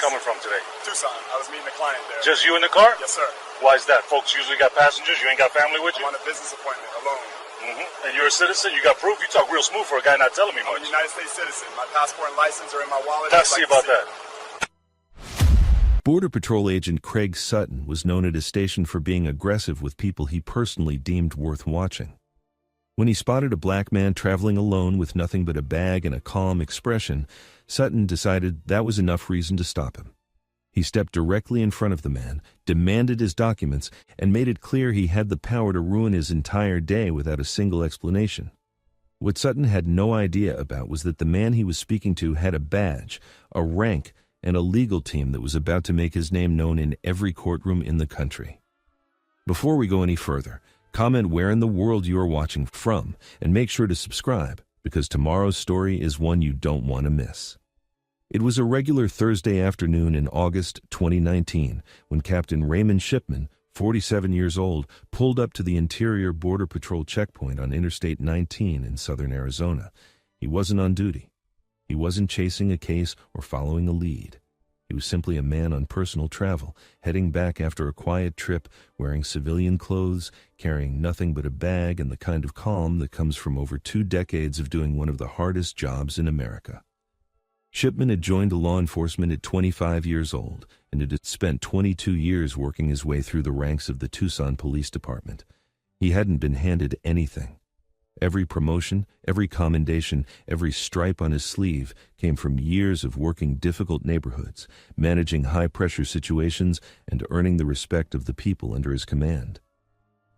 coming from today? Tucson. I was meeting a client there. Just you in the car? Yes, sir. Why is that? Folks usually got passengers. You ain't got family with you? I'm on a business appointment alone. And you're a citizen? You got proof? You talk real smooth for a guy not telling me much. I'm a United States citizen. My passport and license are in my wallet. Let's see about that. Border Patrol agent Craig Sutton was known at his station for being aggressive with people he personally deemed worth watching. When he spotted a black man traveling alone with nothing but a bag and a calm expression, Sutton decided that was enough reason to stop him. He stepped directly in front of the man, demanded his documents, and made it clear he had the power to ruin his entire day without a single explanation. What Sutton had no idea about was that the man he was speaking to had a badge, a rank, and a legal team that was about to make his name known in every courtroom in the country. Before we go any further, comment where in the world you are watching from, and make sure to subscribe, because tomorrow's story is one you don't want to miss. It was a regular Thursday afternoon in August 2019 when Captain Raymond Shipman, 47 years old, pulled up to the Interior Border Patrol checkpoint on Interstate 19 in southern Arizona. He wasn't on duty. He wasn't chasing a case or following a lead. He was simply a man on personal travel, heading back after a quiet trip, wearing civilian clothes, carrying nothing but a bag and the kind of calm that comes from over 2 decades of doing one of the hardest jobs in America. Shipman had joined law enforcement at 25 years old and had spent 22 years working his way through the ranks of the Tucson Police Department. He hadn't been handed anything. Every promotion, every commendation, every stripe on his sleeve came from years of working difficult neighborhoods, managing high-pressure situations, and earning the respect of the people under his command.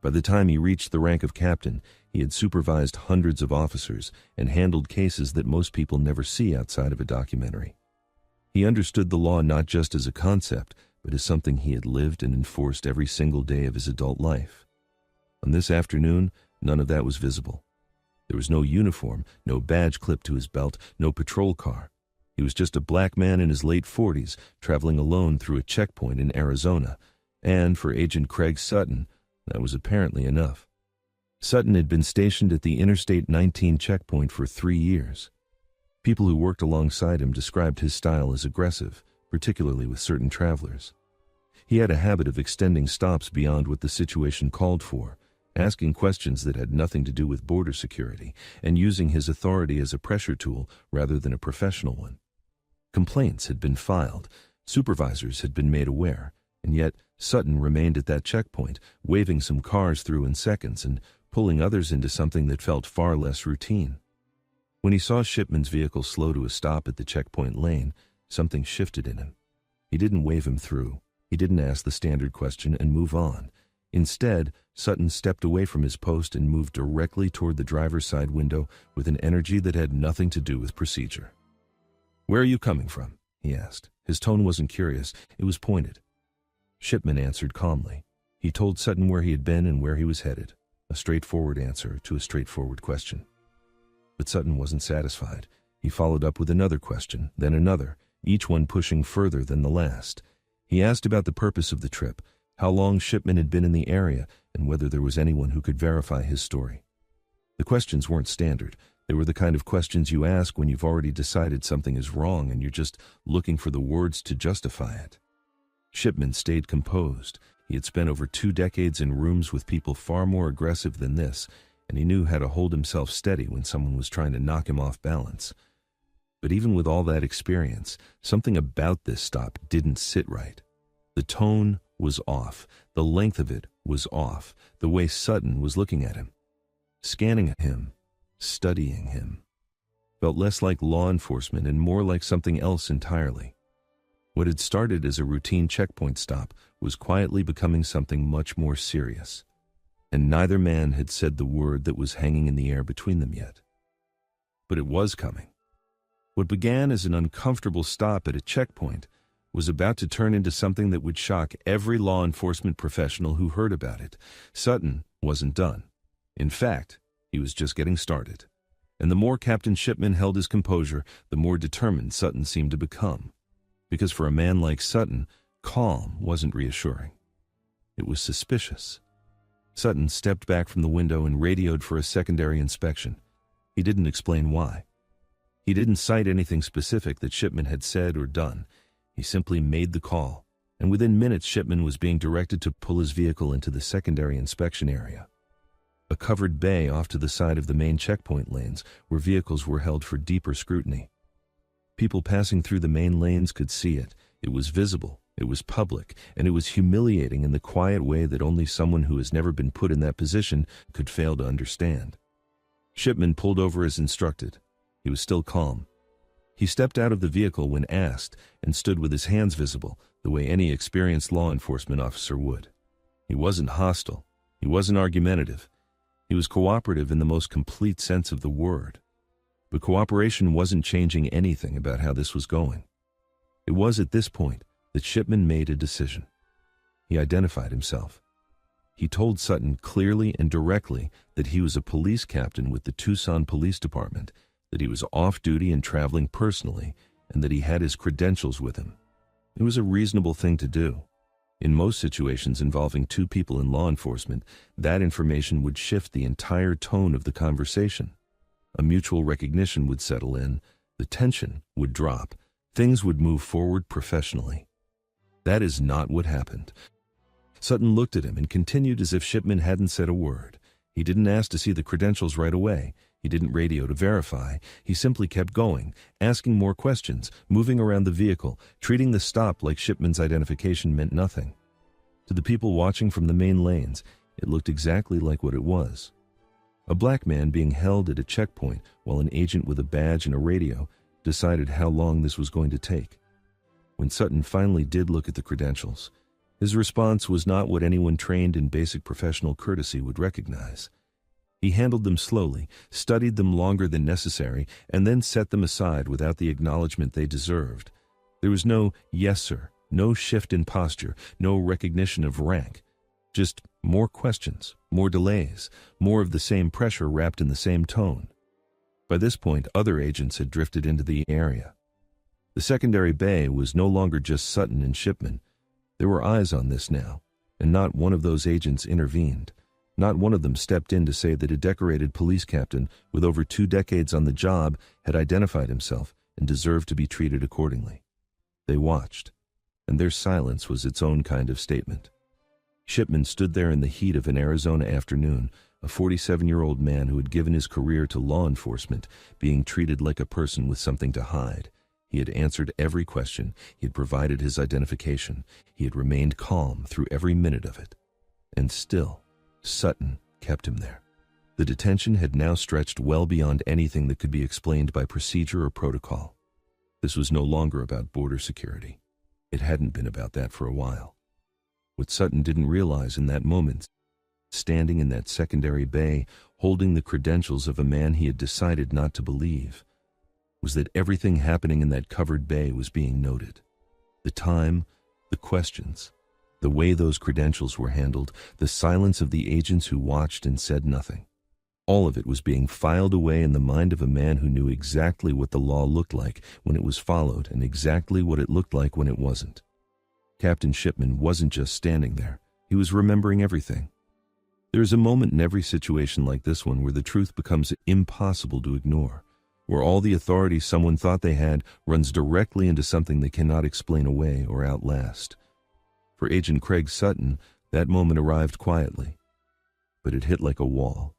By the time he reached the rank of captain, he had supervised hundreds of officers and handled cases that most people never see outside of a documentary. He understood the law not just as a concept, but as something he had lived and enforced every single day of his adult life. On this afternoon, none of that was visible. There was no uniform, no badge clipped to his belt, no patrol car. He was just a black man in his late 40s, traveling alone through a checkpoint in Arizona. And for Agent Craig Sutton, that was apparently enough. Sutton had been stationed at the Interstate 19 checkpoint for 3 years. People who worked alongside him described his style as aggressive, particularly with certain travelers. He had a habit of extending stops beyond what the situation called for, asking questions that had nothing to do with border security, and using his authority as a pressure tool rather than a professional one. Complaints had been filed, supervisors had been made aware, and yet Sutton remained at that checkpoint, waving some cars through in seconds and pulling others into something that felt far less routine. When he saw Shipman's vehicle slow to a stop at the checkpoint lane, something shifted in him. He didn't wave him through. He didn't ask the standard question and move on. Instead, Sutton stepped away from his post and moved directly toward the driver's side window with an energy that had nothing to do with procedure. "Where are you coming from?" he asked. His tone wasn't curious, it was pointed. Shipman answered calmly. He told Sutton where he had been and where he was headed, a straightforward answer to a straightforward question. But Sutton wasn't satisfied. He followed up with another question, then another, each one pushing further than the last. He asked about the purpose of the trip, how long Shipman had been in the area, and whether there was anyone who could verify his story. The questions weren't standard. They were the kind of questions you ask when you've already decided something is wrong and you're just looking for the words to justify it. Shipman stayed composed. He had spent over 2 decades in rooms with people far more aggressive than this, and he knew how to hold himself steady when someone was trying to knock him off balance. But even with all that experience, something about this stop didn't sit right. The tone was off. The length of it was off. The way Sutton was looking at him, scanning him, studying him, felt less like law enforcement and more like something else entirely. What had started as a routine checkpoint stop was quietly becoming something much more serious. And neither man had said the word that was hanging in the air between them yet. But it was coming. What began as an uncomfortable stop at a checkpoint was about to turn into something that would shock every law enforcement professional who heard about it. Sutton wasn't done. In fact, he was just getting started. And the more Captain Shipman held his composure, the more determined Sutton seemed to become. Because for a man like Sutton, calm wasn't reassuring. It was suspicious. Sutton stepped back from the window and radioed for a secondary inspection. He didn't explain why. He didn't cite anything specific that Shipman had said or done. He simply made the call, and within minutes Shipman was being directed to pull his vehicle into the secondary inspection area, a covered bay off to the side of the main checkpoint lanes where vehicles were held for deeper scrutiny. People passing through the main lanes could see it. It was visible, it was public, and it was humiliating in the quiet way that only someone who has never been put in that position could fail to understand. Shipman pulled over as instructed. He was still calm. He stepped out of the vehicle when asked and stood with his hands visible, the way any experienced law enforcement officer would. He wasn't hostile. He wasn't argumentative. He was cooperative in the most complete sense of the word. But cooperation wasn't changing anything about how this was going. It was at this point that Shipman made a decision. He identified himself. He told Sutton clearly and directly that he was a police captain with the Tucson Police Department, that he was off-duty and traveling personally, and that he had his credentials with him. It was a reasonable thing to do. In most situations involving two people in law enforcement, that information would shift the entire tone of the conversation. A mutual recognition would settle in, the tension would drop, things would move forward professionally. That is not what happened. Sutton looked at him and continued as if Shipman hadn't said a word. He didn't ask to see the credentials right away. He didn't radio to verify. He simply kept going, asking more questions, moving around the vehicle, treating the stop like Shipman's identification meant nothing. To the people watching from the main lanes, it looked exactly like what it was. A black man being held at a checkpoint while an agent with a badge and a radio decided how long this was going to take. When Sutton finally did look at the credentials, his response was not what anyone trained in basic professional courtesy would recognize. He handled them slowly, studied them longer than necessary, and then set them aside without the acknowledgement they deserved. There was no "yes, sir," no shift in posture, no recognition of rank. Just more questions, more delays, more of the same pressure wrapped in the same tone. By this point, other agents had drifted into the area. The secondary bay was no longer just Sutton and Shipman. There were eyes on this now, and not one of those agents intervened. Not one of them stepped in to say that a decorated police captain with over 2 decades on the job had identified himself and deserved to be treated accordingly. They watched, and their silence was its own kind of statement. Shipman stood there in the heat of an Arizona afternoon, a 47-year-old man who had given his career to law enforcement, being treated like a person with something to hide. He had answered every question. He had provided his identification. He had remained calm through every minute of it. And still, Sutton kept him there. The detention had now stretched well beyond anything that could be explained by procedure or protocol. This was no longer about border security. It hadn't been about that for a while. What Sutton didn't realize in that moment, standing in that secondary bay, holding the credentials of a man he had decided not to believe, was that everything happening in that covered bay was being noted. The time, the questions, the way those credentials were handled, the silence of the agents who watched and said nothing. All of it was being filed away in the mind of a man who knew exactly what the law looked like when it was followed and exactly what it looked like when it wasn't. Captain Shipman wasn't just standing there. He was remembering everything. There is a moment in every situation like this one where the truth becomes impossible to ignore, where all the authority someone thought they had runs directly into something they cannot explain away or outlast. For Agent Craig Sutton, that moment arrived quietly, but it hit like a wall.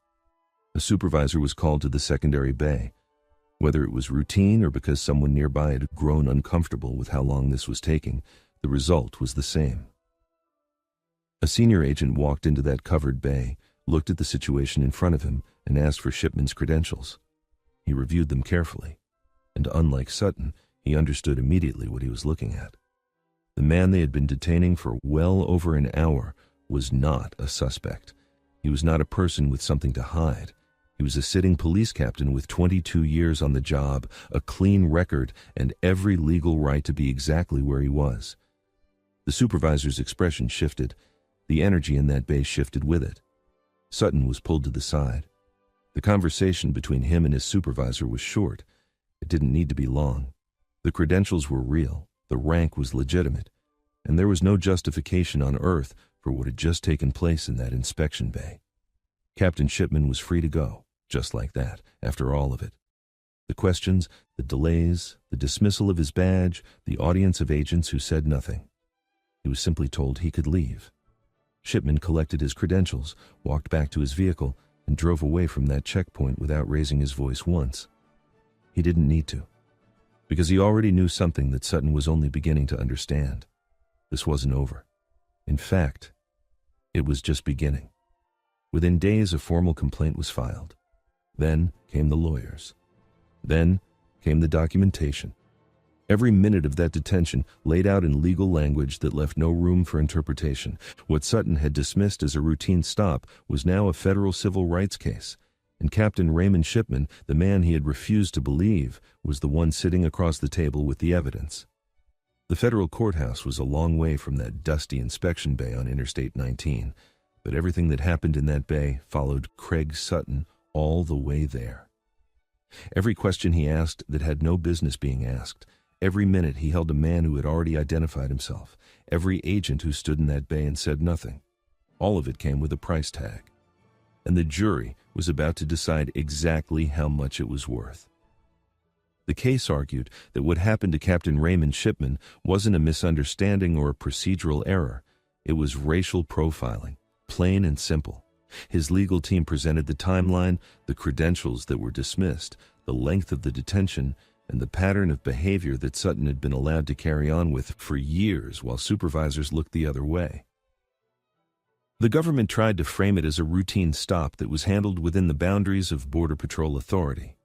A supervisor was called to the secondary bay. Whether it was routine or because someone nearby had grown uncomfortable with how long this was taking, the result was the same. A senior agent walked into that covered bay, looked at the situation in front of him, and asked for Shipman's credentials. He reviewed them carefully, and unlike Sutton, he understood immediately what he was looking at. The man they had been detaining for well over an hour was not a suspect. He was not a person with something to hide. He was a sitting police captain with 22 years on the job, a clean record, and every legal right to be exactly where he was. The supervisor's expression shifted. The energy in that bay shifted with it. Sutton was pulled to the side. The conversation between him and his supervisor was short. It didn't need to be long. The credentials were real. The rank was legitimate. And there was no justification on earth for what had just taken place in that inspection bay. Captain Shipman was free to go, just like that, after all of it. The questions, the delays, the dismissal of his badge, the audience of agents who said nothing. He was simply told he could leave. Shipman collected his credentials, walked back to his vehicle, and drove away from that checkpoint without raising his voice once. He didn't need to, because he already knew something that Sutton was only beginning to understand. This wasn't over. In fact, it was just beginning. Within days, a formal complaint was filed. Then came the lawyers. Then came the documentation. Every minute of that detention laid out in legal language that left no room for interpretation. What Sutton had dismissed as a routine stop was now a federal civil rights case, and Captain Raymond Shipman, the man he had refused to believe, was the one sitting across the table with the evidence. The federal courthouse was a long way from that dusty inspection bay on Interstate 19, but everything that happened in that bay followed Craig Sutton all the way there. Every question he asked that had no business being asked, every minute he held a man who had already identified himself, every agent who stood in that bay and said nothing. All of it came with a price tag. And the jury was about to decide exactly how much it was worth. The case argued that what happened to Captain Raymond Shipman wasn't a misunderstanding or a procedural error. It was racial profiling, plain and simple. His legal team presented the timeline, the credentials that were dismissed, the length of the detention, and the pattern of behavior that Sutton had been allowed to carry on with for years while supervisors looked the other way. The government tried to frame it as a routine stop that was handled within the boundaries of Border Patrol authority.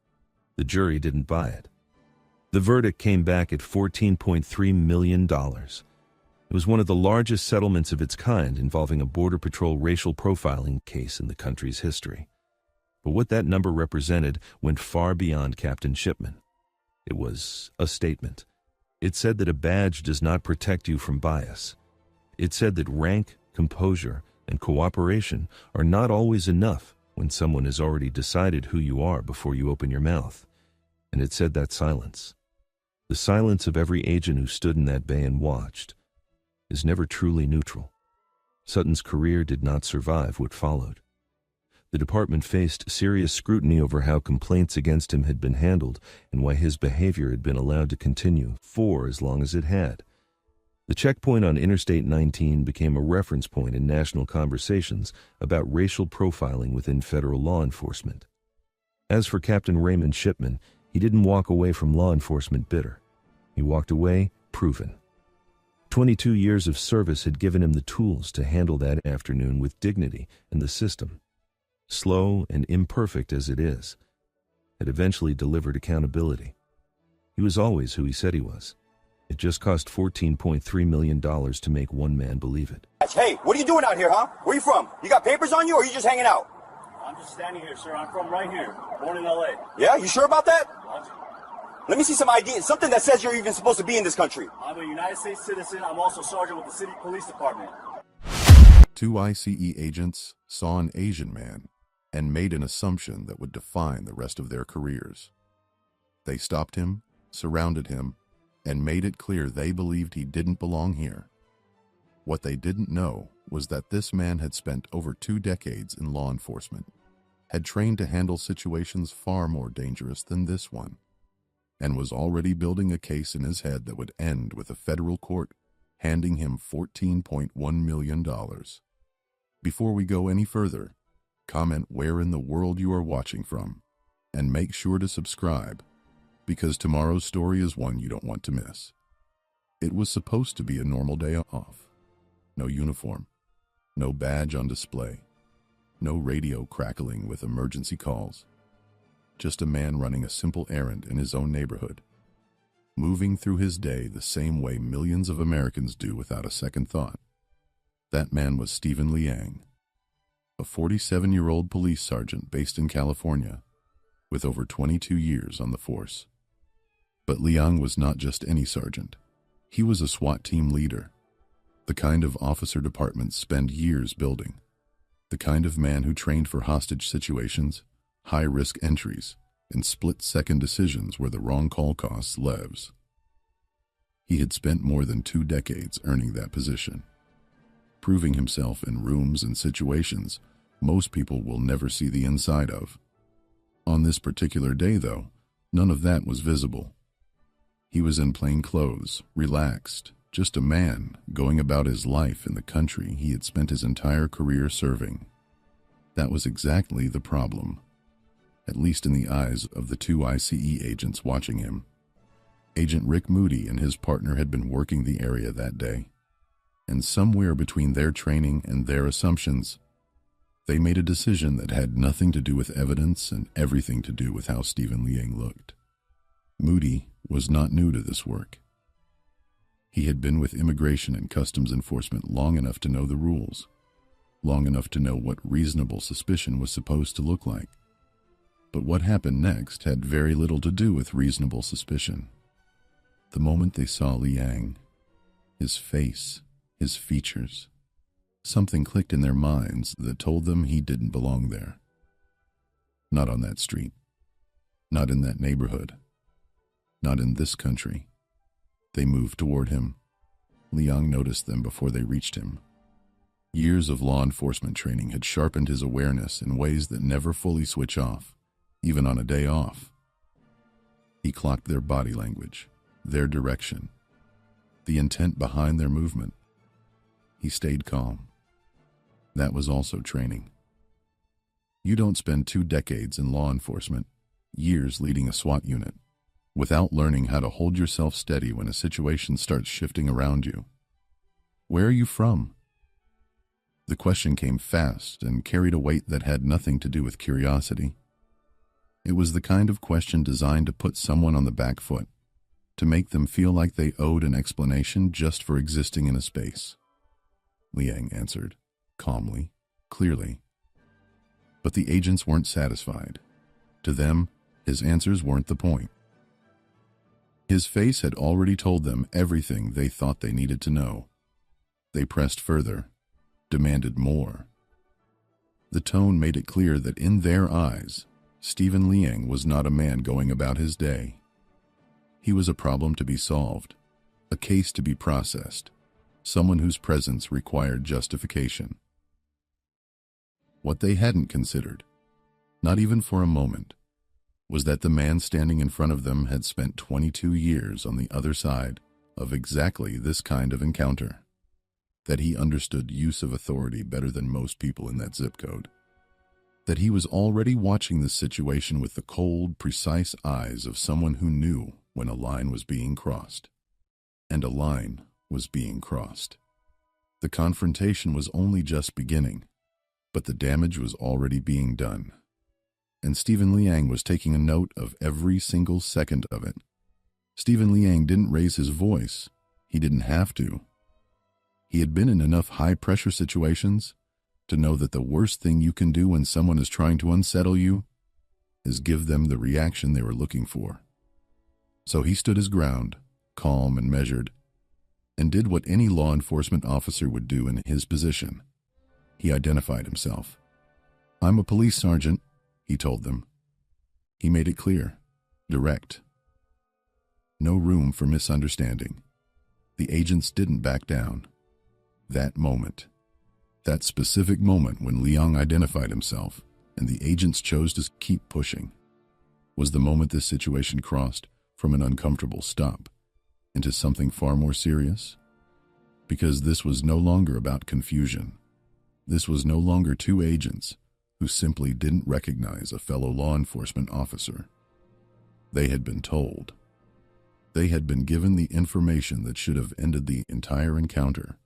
The jury didn't buy it. The verdict came back at $14.3 million. It was one of the largest settlements of its kind involving a Border Patrol racial profiling case in the country's history. But what that number represented went far beyond Captain Shipman. It was a statement. It said that a badge does not protect you from bias. It said that rank, composure, and cooperation are not always enough when someone has already decided who you are before you open your mouth. And it said that silence, the silence of every agent who stood in that bay and watched, is never truly neutral. Sutton's career did not survive what followed. The department faced serious scrutiny over how complaints against him had been handled and why his behavior had been allowed to continue for as long as it had. The checkpoint on Interstate 19 became a reference point in national conversations about racial profiling within federal law enforcement. As for Captain Raymond Shipman, he didn't walk away from law enforcement bitter. He walked away proven. 22 years of service had given him the tools to handle that afternoon with dignity, and the system, slow and imperfect as it is, had eventually delivered accountability. He was always who he said he was. It just cost $14.3 million to make one man believe it. Hey, what are you doing out here, huh? Where you from? You got papers on you, or are you just hanging out? I'm just standing here, sir. I'm from right here. Born in L.A. Yeah, you sure about that? What? Let me see some ID, something that says you're even supposed to be in this country. I'm a United States citizen. I'm also sergeant with the city police department. 2 ICE agents saw an Asian man and made an assumption that would define the rest of their careers. They stopped him, surrounded him, and made it clear they believed he didn't belong here. What they didn't know was that this man had spent over 2 decades in law enforcement, had trained to handle situations far more dangerous than this one, and was already building a case in his head that would end with a federal court handing him $14.1 million. Before we go any further, comment where in the world you are watching from, and make sure to subscribe, because tomorrow's story is one you don't want to miss. It was supposed to be a normal day off. No uniform, no badge on display, no radio crackling with emergency calls. Just a man running a simple errand in his own neighborhood, moving through his day the same way millions of Americans do without a second thought. That man was Stephen Liang, a 47-year-old police sergeant based in California, with over 22 years on the force. But Liang was not just any sergeant. He was a SWAT team leader, the kind of officer departments spend years building, the kind of man who trained for hostage situations, high-risk entries, and split-second decisions where the wrong call costs lives. He had spent more than 2 decades earning that position, proving himself in rooms and situations most people will never see the inside of. On this particular day, though, None of that was visible. He was in plain clothes, relaxed, just a man going about his life in the country he had spent his entire career serving. That was exactly the problem, at least in the eyes of the two ICE agents watching him. Agent Rick Moody and his partner had been working the area that day, and somewhere between their training and their assumptions, they made a decision that had nothing to do with evidence and everything to do with how Stephen Liang looked. Moody was not new to this work. He had been with Immigration and Customs Enforcement long enough to know the rules, long enough to know what reasonable suspicion was supposed to look like. But what happened next had very little to do with reasonable suspicion. The moment they saw Liang, his face, his features, something clicked in their minds that told them he didn't belong there. Not on that street. Not in that neighborhood. Not in this country. They moved toward him. Liang noticed them before they reached him. Years of law enforcement training had sharpened his awareness in ways that never fully switch off, even on a day off. He clocked their body language, their direction, the intent behind their movement. He stayed calm. That was also training. You don't spend 2 decades in law enforcement, years leading a SWAT unit, without learning how to hold yourself steady when a situation starts shifting around you. Where are you from? The question came fast and carried a weight that had nothing to do with curiosity. It was the kind of question designed to put someone on the back foot, to make them feel like they owed an explanation just for existing in a space. Liang answered, calmly, clearly. But the agents weren't satisfied. To them, his answers weren't the point. His face had already told them everything they thought they needed to know. They pressed further, demanded more. The tone made it clear that in their eyes, Stephen Liang was not a man going about his day. He was a problem to be solved, a case to be processed, someone whose presence required justification. What they hadn't considered, not even for a moment, was that the man standing in front of them had spent 22 years on the other side of exactly this kind of encounter, that he understood use of authority better than most people in that zip code, that he was already watching this situation with the cold, precise eyes of someone who knew when a line was being crossed. And a line was being crossed. The confrontation was only just beginning, but the damage was already being done. And Stephen Liang was taking a note of every single second of it. Stephen Liang didn't raise his voice. He didn't have to. He had been in enough high-pressure situations to know that the worst thing you can do when someone is trying to unsettle you is give them the reaction they were looking for. So he stood his ground, calm and measured, and did what any law enforcement officer would do in his position. He identified himself. "I'm a police sergeant," he told them. He made it clear, direct. No room for misunderstanding. The agents didn't back down. That moment, that specific moment when Liang identified himself and the agents chose to keep pushing, was the moment this situation crossed from an uncomfortable stop into something far more serious. Because this was no longer about confusion. This was no longer two agents who simply didn't recognize a fellow law enforcement officer. They had been told. They had been given the information that should have ended the entire encounter,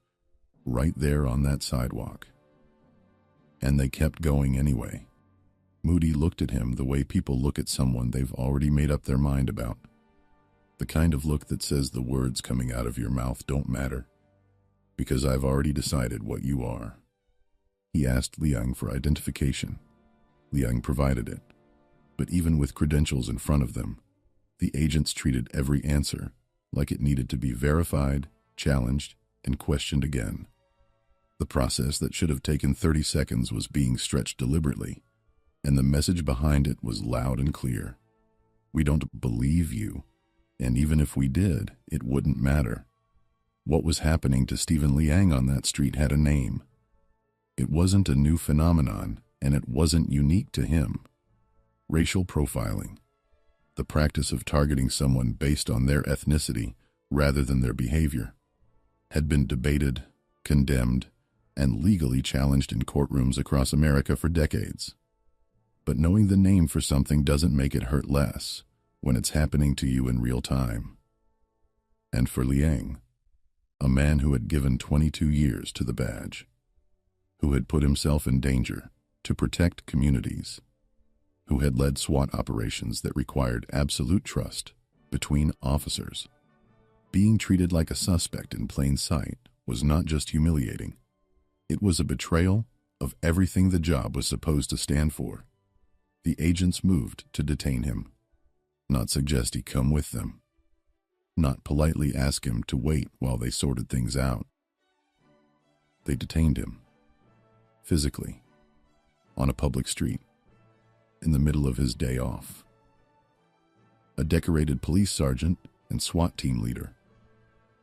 right there on that sidewalk. And they kept going anyway. Moody looked at him the way people look at someone they've already made up their mind about. The kind of look that says the words coming out of your mouth don't matter, because I've already decided what you are. He asked Liang for identification. Liang provided it. But even with credentials in front of them, the agents treated every answer like it needed to be verified, challenged, and questioned again. The process that should have taken 30 seconds was being stretched deliberately, and the message behind it was loud and clear. We don't believe you, and even if we did, it wouldn't matter. What was happening to Stephen Liang on that street had a name. It wasn't a new phenomenon, and it wasn't unique to him. Racial profiling. the practice of targeting someone based on their ethnicity rather than their behavior, had been debated, condemned, and legally challenged in courtrooms across America for decades. But knowing the name for something doesn't make it hurt less when it's happening to you in real time. And for Liang, a man who had given 22 years to the badge, who had put himself in danger to protect communities, who had led SWAT operations that required absolute trust between officers, being treated like a suspect in plain sight was not just humiliating. It was a betrayal of everything the job was supposed to stand for. The agents moved to detain him, not suggest he come with them, not politely ask him to wait while they sorted things out. They detained him, physically, on a public street, in the middle of his day off. A decorated police sergeant and SWAT team leader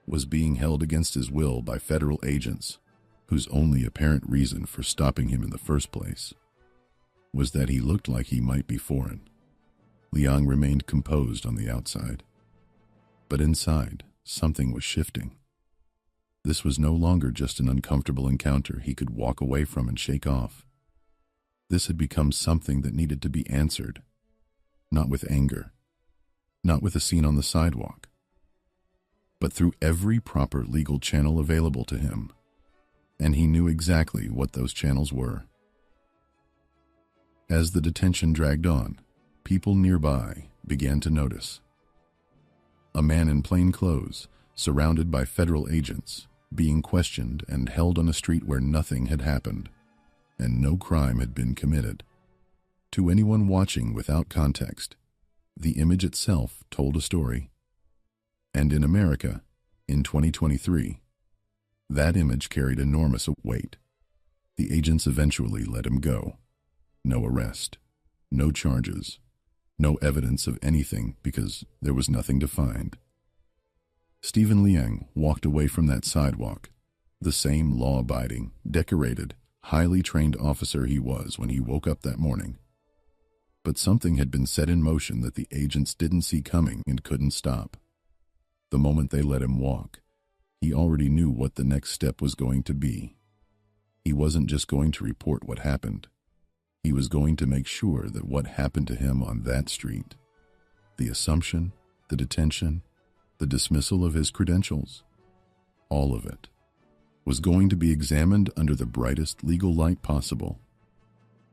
was being held against his will by federal agents whose only apparent reason for stopping him in the first place was that he looked like he might be foreign. Liang remained composed on the outside, but inside, something was shifting. This was no longer just an uncomfortable encounter he could walk away from and shake off. This had become something that needed to be answered, not with anger, not with a scene on the sidewalk, but through every proper legal channel available to him, and he knew exactly what those channels were. As the detention dragged on, people nearby began to notice. A man in plain clothes, surrounded by federal agents, being questioned and held on a street where nothing had happened, and no crime had been committed. To anyone watching without context, the image itself told a story. And in America, in 2023, that image carried enormous weight. The agents eventually let him go. No arrest, no charges, no evidence of anything because there was nothing to find. Stephen Liang walked away from that sidewalk, the same law-abiding, decorated, highly trained officer he was when he woke up that morning. But something had been set in motion that the agents didn't see coming and couldn't stop. The moment they let him walk, he already knew what the next step was going to be. He wasn't just going to report what happened. He was going to make sure that what happened to him on that street, the assumption, the detention, the dismissal of his credentials, all of it, was going to be examined under the brightest legal light possible,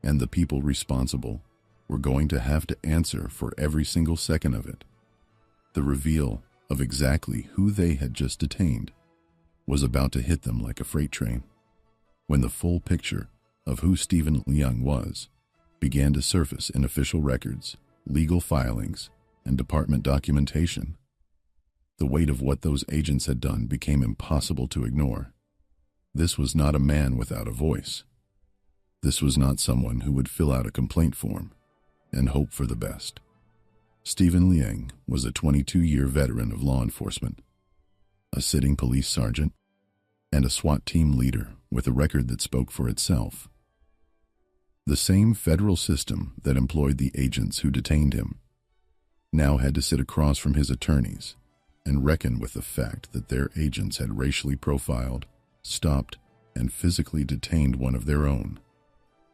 and the people responsible were going to have to answer for every single second of it. The reveal of exactly who they had just detained was about to hit them like a freight train, when the full picture of who Stephen Liang was began to surface in official records, legal filings, and department documentation. The weight of what those agents had done became impossible to ignore. This was not a man without a voice. This was not someone who would fill out a complaint form and hope for the best. Stephen Liang was a 22-year veteran of law enforcement, a sitting police sergeant, and a SWAT team leader with a record that spoke for itself. The same federal system that employed the agents who detained him now had to sit across from his attorneys and reckon with the fact that their agents had racially profiled, stopped, and physically detained one of their own,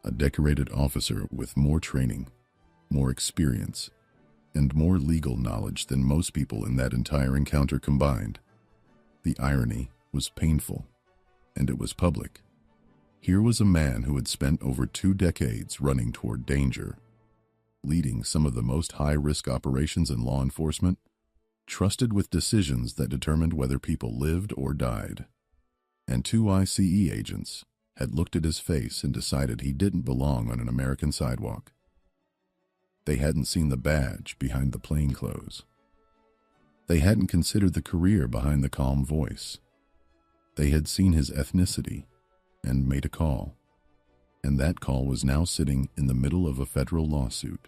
a decorated officer with more training, more experience, and more legal knowledge than most people in that entire encounter combined. The irony was painful, and it was public. Here was a man who had spent over 2 decades running toward danger, leading some of the most high-risk operations in law enforcement, trusted with decisions that determined whether people lived or died. And 2 ICE agents had looked at his face and decided he didn't belong on an American sidewalk. They hadn't seen the badge behind the plainclothes. They hadn't considered the career behind the calm voice. They had seen his ethnicity and made a call. And that call was now sitting in the middle of a federal lawsuit.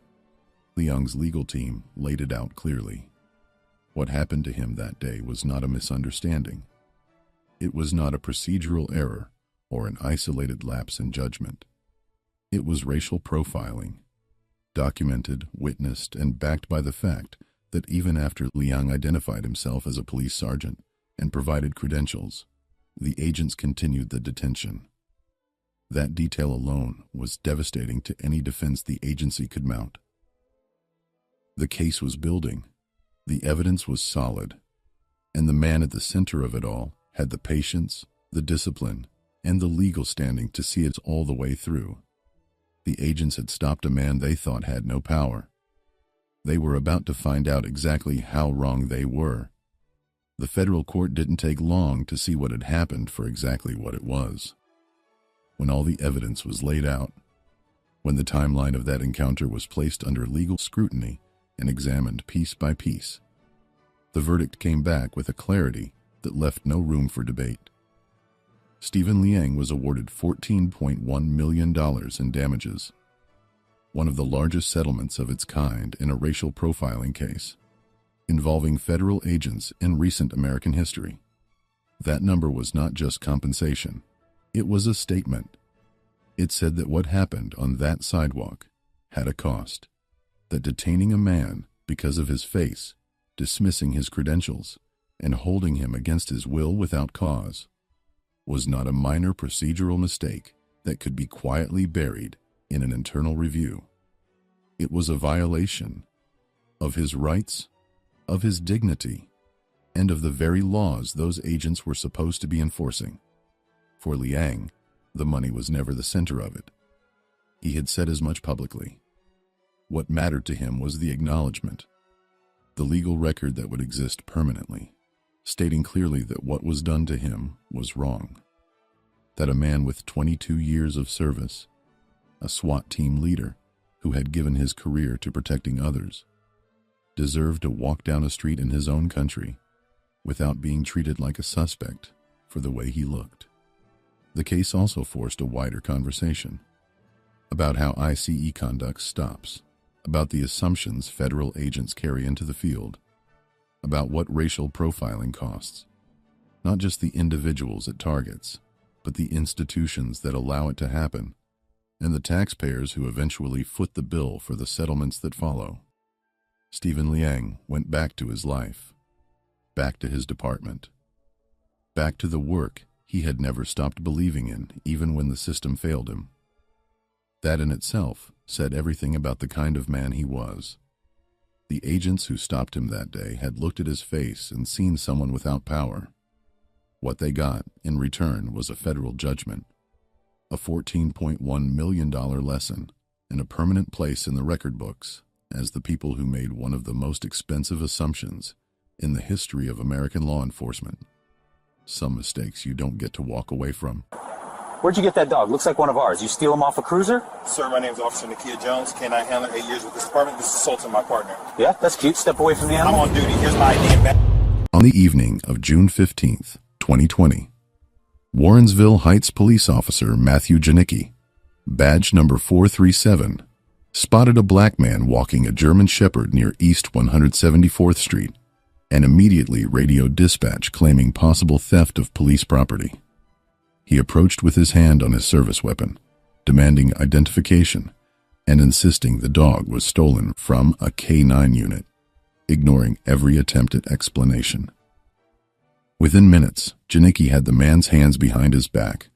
Liang's legal team laid it out clearly. What happened to him that day was not a misunderstanding. It was not a procedural error or an isolated lapse in judgment. It was racial profiling, documented, witnessed, and backed by the fact that even after Liang identified himself as a police sergeant and provided credentials, the agents continued the detention. That detail alone was devastating to any defense the agency could mount. The case was building, the evidence was solid, and the man at the center of it all had the patience, the discipline, and the legal standing to see it all the way through. The agents had stopped a man they thought had no power. They were about to find out exactly how wrong they were. The federal court didn't take long to see what had happened for exactly what it was. When all the evidence was laid out, when the timeline of that encounter was placed under legal scrutiny and examined piece by piece, the verdict came back with a clarity that left no room for debate. Stephen Liang was awarded $14.1 million in damages, one of the largest settlements of its kind in a racial profiling case, involving federal agents in recent American history. That number was not just compensation. It was a statement. It said that what happened on that sidewalk had a cost, that detaining a man because of his face, dismissing his credentials, and holding him against his will without cause was not a minor procedural mistake that could be quietly buried in an internal review. It was a violation of his rights, of his dignity, and of the very laws those agents were supposed to be enforcing. For Liang, the money was never the center of it. He had said as much publicly. What mattered to him was the acknowledgement, the legal record that would exist permanently, stating clearly that what was done to him was wrong. That a man with 22 years of service, a SWAT team leader who had given his career to protecting others, deserved to walk down a street in his own country without being treated like a suspect for the way he looked. The case also forced a wider conversation about how ICE conduct stops, about the assumptions federal agents carry into the field, about what racial profiling costs, not just the individuals it targets, but the institutions that allow it to happen, and the taxpayers who eventually foot the bill for the settlements that follow. Stephen Liang went back to his life, back to his department, back to the work he had never stopped believing in, even when the system failed him. That in itself said everything about the kind of man he was. The agents who stopped him that day had looked at his face and seen someone without power. What they got in return was a federal judgment, a $14.1 million lesson, and a permanent place in the record books as the people who made one of the most expensive assumptions in the history of American law enforcement. Some mistakes you don't get to walk away from. Where'd you get that dog? Looks like one of ours. You steal him off a cruiser? Sir, my name is Officer Nakia Jones, K-9 handler, 8 years with this department. This is Sultan, my partner. Yeah, that's cute. Step away from the animal. I'm on duty. Here's my ID and badge. On the evening of June 15th, 2020, Warrensville Heights police officer Matthew Janicki, badge number 437, spotted a black man walking a German Shepherd near East 174th Street and immediately radioed dispatch claiming possible theft of police property. He approached with his hand on his service weapon, demanding identification and insisting the dog was stolen from a K-9 unit, ignoring every attempt at explanation. Within minutes, Janicki had the man's hands behind his back,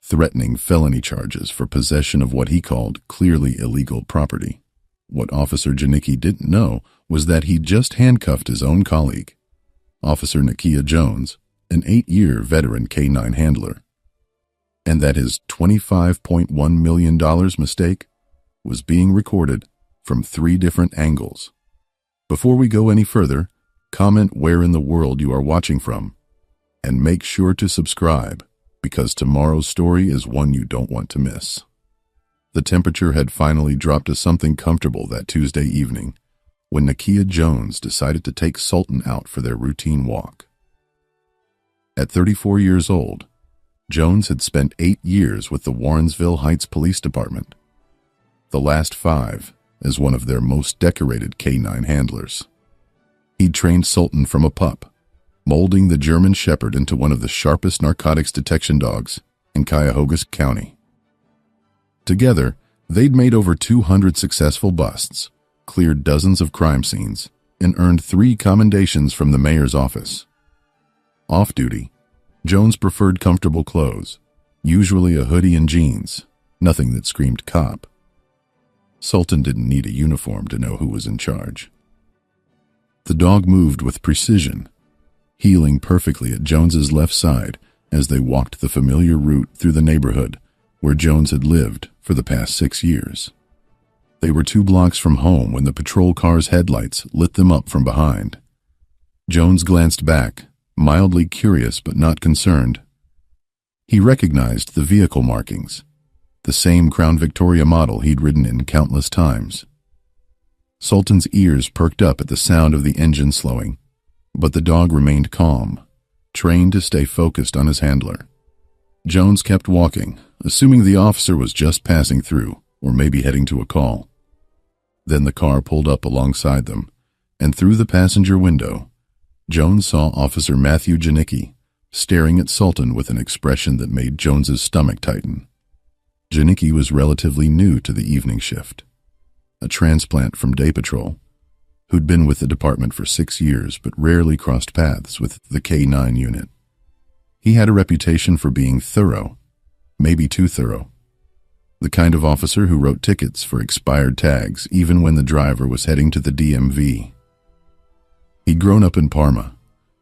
threatening felony charges for possession of what he called clearly illegal property. What Officer Janicki didn't know was that he'd just handcuffed his own colleague, Officer Nakia Jones, an 8-year veteran K-9 handler, and that his $25.1 million mistake was being recorded from 3 different angles. Before we go any further, comment where in the world you are watching from, and make sure to subscribe, because tomorrow's story is one you don't want to miss. The temperature had finally dropped to something comfortable that Tuesday evening when Nakia Jones decided to take Sultan out for their routine walk. At 34 years old, Jones had spent 8 years with the Warrensville Heights Police Department, the last 5 as one of their most decorated K-9 handlers. He'd trained Sultan from a pup, molding the German Shepherd into one of the sharpest narcotics detection dogs in Cuyahoga County. Together, They'd made over 200 successful busts, cleared dozens of crime scenes, and earned 3 commendations from the mayor's office. Off-duty, Jones preferred comfortable clothes, usually a hoodie and jeans, nothing that screamed cop. Sultan didn't need a uniform to know who was in charge. The dog moved with precision, heeling perfectly at Jones's left side as they walked the familiar route through the neighborhood where Jones had lived for the past 6 years. They were 2 blocks from home when the patrol car's headlights lit them up from behind. Jones glanced back, mildly curious but not concerned. He recognized the vehicle markings, the same Crown Victoria model he'd ridden in countless times. Sultan's ears perked up at the sound of the engine slowing, but the dog remained calm, trained to stay focused on his handler. Jones kept walking, assuming the officer was just passing through, or maybe heading to a call. Then the car pulled up alongside them, and through the passenger window, Jones saw Officer Matthew Janicki staring at Sultan with an expression that made Jones's stomach tighten. Janicki was relatively new to the evening shift, a transplant from day patrol, who'd been with the department for 6 years but rarely crossed paths with the K-9 unit. He had a reputation for being thorough, maybe too thorough. The kind of officer who wrote tickets for expired tags even when the driver was heading to the DMV. He'd grown up in Parma,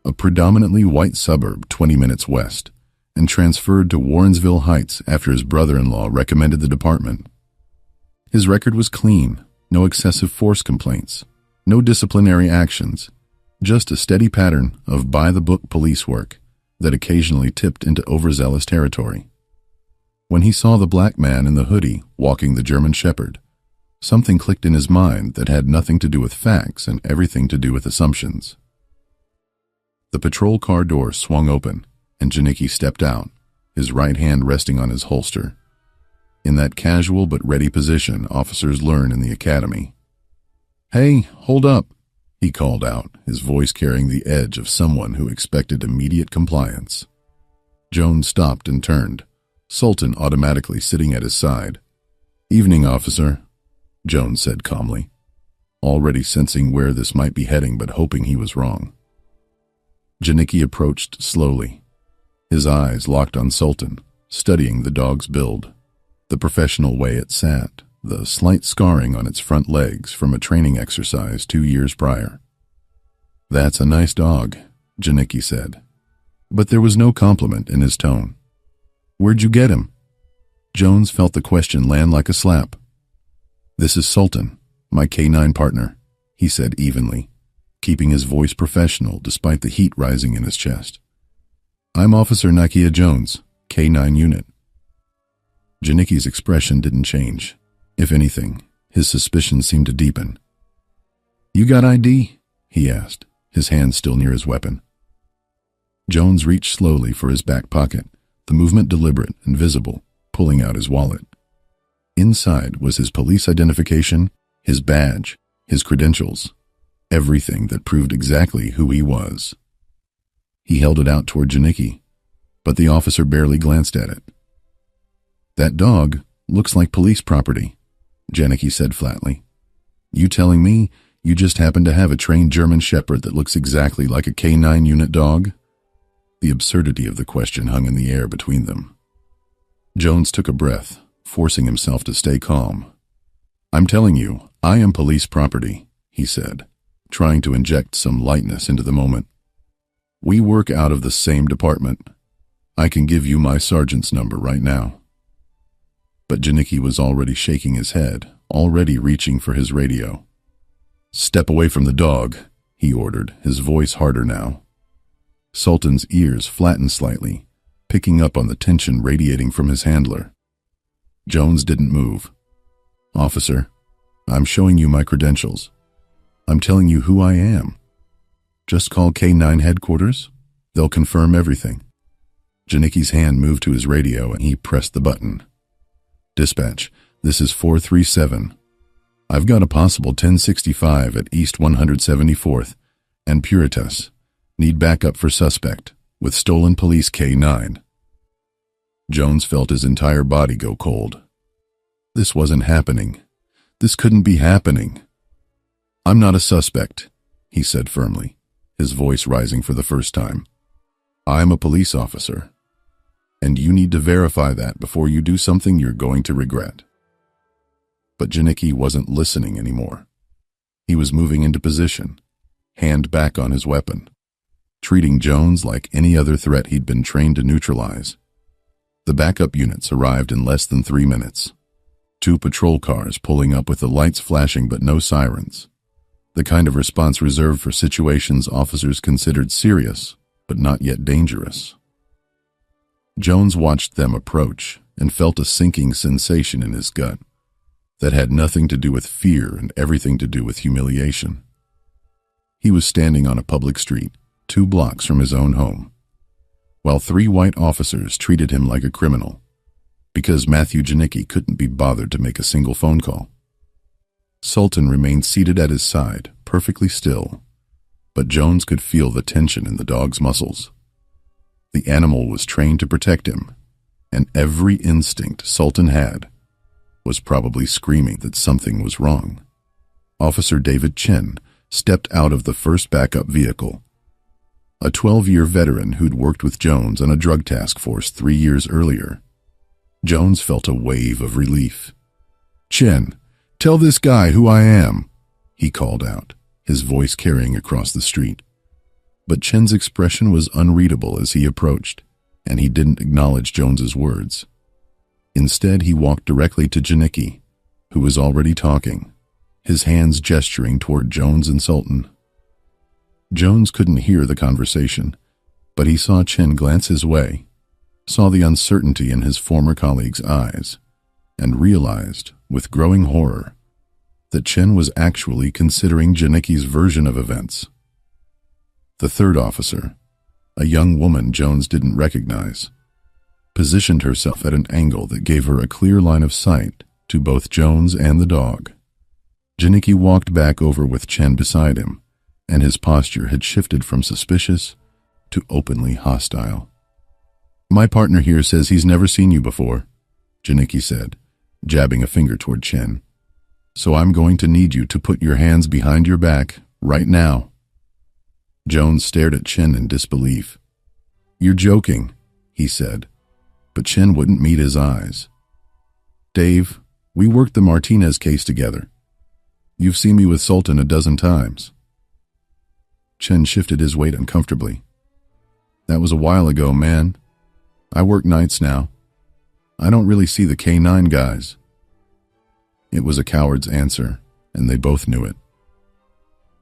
a predominantly white suburb 20 minutes west, and transferred to Warrensville Heights after his brother-in-law recommended the department. His record was clean, no excessive force complaints, no disciplinary actions, just a steady pattern of by-the-book police work that occasionally tipped into overzealous territory. When he saw the black man in the hoodie walking the German Shepherd, something clicked in his mind that had nothing to do with facts and everything to do with assumptions. The patrol car door swung open, and Janicki stepped out, his right hand resting on his holster. In that casual but ready position officers learn in the academy. "Hey, hold up," he called out, his voice carrying the edge of someone who expected immediate compliance. Jones stopped and turned, Sultan automatically sitting at his side. "Evening, officer," Jones said calmly, already sensing where this might be heading but hoping he was wrong. Janicki approached slowly, his eyes locked on Sultan, studying the dog's build, the professional way it sat, the slight scarring on its front legs from a training exercise 2 years prior. "That's a nice dog," Janicki said, but there was no compliment in his tone. "Where'd you get him?" Jones felt the question land like a slap. "This is Sultan, my K-9 partner," he said evenly, keeping his voice professional despite the heat rising in his chest. "I'm Officer Nakia Jones, K-9 unit." Janicki's expression didn't change. If anything, his suspicions seemed to deepen. "You got ID?" he asked, his hand still near his weapon. Jones reached slowly for his back pocket, the movement deliberate and visible, pulling out his wallet. Inside was his police identification, his badge, his credentials, everything that proved exactly who he was. He held it out toward Janicki, but the officer barely glanced at it. "That dog looks like police property," Janicki said flatly. "You telling me you just happen to have a trained German Shepherd that looks exactly like a K-9 unit dog?" The absurdity of the question hung in the air between them. Jones took a breath, forcing himself to stay calm. "I'm telling you, I am police property," he said, trying to inject some lightness into the moment. "We work out of the same department. I can give you my sergeant's number right now." But Janicki was already shaking his head, already reaching for his radio. "Step away from the dog," he ordered, his voice harder now. Sultan's ears flattened slightly, picking up on the tension radiating from his handler. Jones didn't move. "Officer, I'm showing you my credentials. I'm telling you who I am. Just call K-9 headquarters. They'll confirm everything." Janicki's hand moved to his radio and he pressed the button. "Dispatch, this is 437. I've got a possible 1065 at East 174th and Puritas. Need backup for suspect with stolen police K-9. Jones felt his entire body go cold. This wasn't happening. This couldn't be happening. "I'm not a suspect," he said firmly, his voice rising for the first time. "I'm a police officer, and you need to verify that before you do something you're going to regret." But Janicki wasn't listening anymore. He was moving into position, hand back on his weapon, treating Jones like any other threat he'd been trained to neutralize. The backup units arrived in less than 3 minutes. 2 patrol cars pulling up with the lights flashing but no sirens. The kind of response reserved for situations officers considered serious, but not yet dangerous. Jones watched them approach and felt a sinking sensation in his gut that had nothing to do with fear and everything to do with humiliation. He was standing on a public street, 2 blocks from his own home, while 3 white officers treated him like a criminal because Matthew Janicki couldn't be bothered to make a single phone call. Sultan remained seated at his side, perfectly still, but Jones could feel the tension in the dog's muscles. The animal was trained to protect him, and every instinct Sultan had was probably screaming that something was wrong. Officer David Chen stepped out of the first backup vehicle. A 12-year veteran who'd worked with Jones on a drug task force 3 years earlier. Jones felt a wave of relief. "Chen, tell this guy who I am," he called out, his voice carrying across the street. But Chen's expression was unreadable as he approached, and he didn't acknowledge Jones's words. Instead, he walked directly to Janicki, who was already talking, his hands gesturing toward Jones and Sultan. Jones couldn't hear the conversation, but he saw Chen glance his way, saw the uncertainty in his former colleague's eyes, and realized, with growing horror, that Chen was actually considering Janicki's version of events. The third officer, a young woman Jones didn't recognize, positioned herself at an angle that gave her a clear line of sight to both Jones and the dog. Janicki walked back over with Chen beside him, and his posture had shifted from suspicious to openly hostile. "My partner here says he's never seen you before," Janicki said, jabbing a finger toward Chen. "So I'm going to need you to put your hands behind your back right now." Jones stared at Chen in disbelief. "You're joking," he said, but Chen wouldn't meet his eyes. "Dave, we worked the Martinez case together. You've seen me with Sultan a dozen times." Chen shifted his weight uncomfortably. "That was a while ago, man. I work nights now. I don't really see the K9 guys." It was a coward's answer, and they both knew it.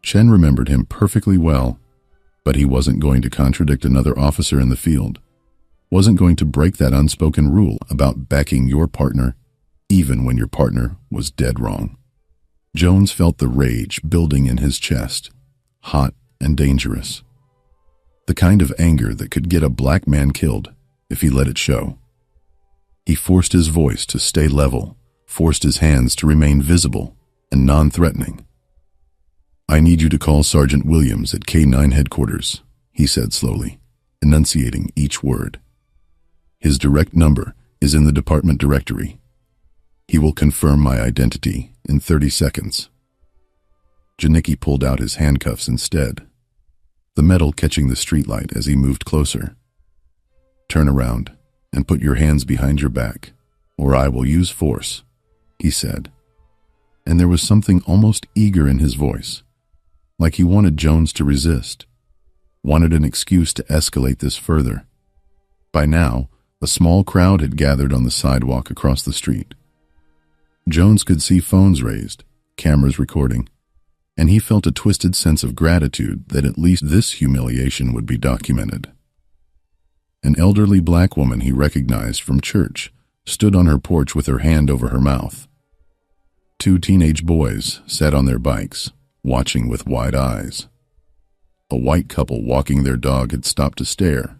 Chen remembered him perfectly well, but he wasn't going to contradict another officer in the field, wasn't going to break that unspoken rule about backing your partner even when your partner was dead wrong. Jones felt the rage building in his chest, hot and dangerous. The kind of anger that could get a black man killed if he let it show. He forced his voice to stay level, forced his hands to remain visible and non-threatening. "I need you to call Sergeant Williams at K9 headquarters," he said slowly, enunciating each word. "His direct number is in the department directory. He will confirm my identity in 30 seconds. Janicki pulled out his handcuffs instead, the metal catching the streetlight as he moved closer. "Turn around and put your hands behind your back, or I will use force," he said. And there was something almost eager in his voice, like he wanted Jones to resist, wanted an excuse to escalate this further. By now, a small crowd had gathered on the sidewalk across the street. Jones could see phones raised, cameras recording, and he felt a twisted sense of gratitude that at least this humiliation would be documented. An elderly black woman he recognized from church stood on her porch with her hand over her mouth. 2 teenage boys sat on their bikes, watching with wide eyes. A white couple walking their dog had stopped to stare,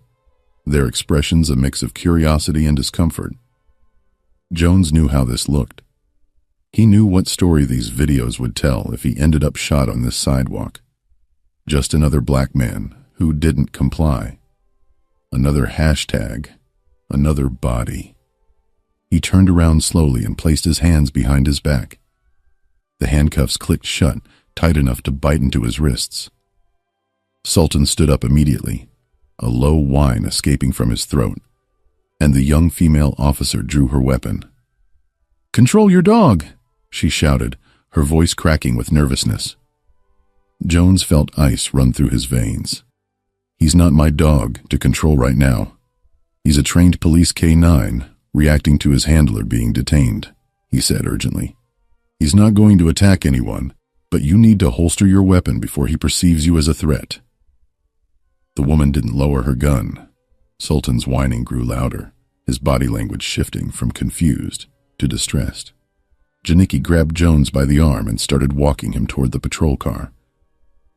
their expressions a mix of curiosity and discomfort. Jones knew how this looked. He knew what story these videos would tell if he ended up shot on this sidewalk. Just another black man who didn't comply. Another hashtag, another body. He turned around slowly and placed his hands behind his back. The handcuffs clicked shut, tight enough to bite into his wrists. Sultan stood up immediately, a low whine escaping from his throat, and the young female officer drew her weapon. "Control your dog," she shouted, her voice cracking with nervousness. Jones felt ice run through his veins. "He's not my dog to control right now. He's a trained police K9 reacting to his handler being detained," he said urgently. "He's not going to attack anyone, but you need to holster your weapon before he perceives you as a threat." The woman didn't lower her gun. Sultan's whining grew louder, his body language shifting from confused to distressed. Janicki grabbed Jones by the arm and started walking him toward the patrol car.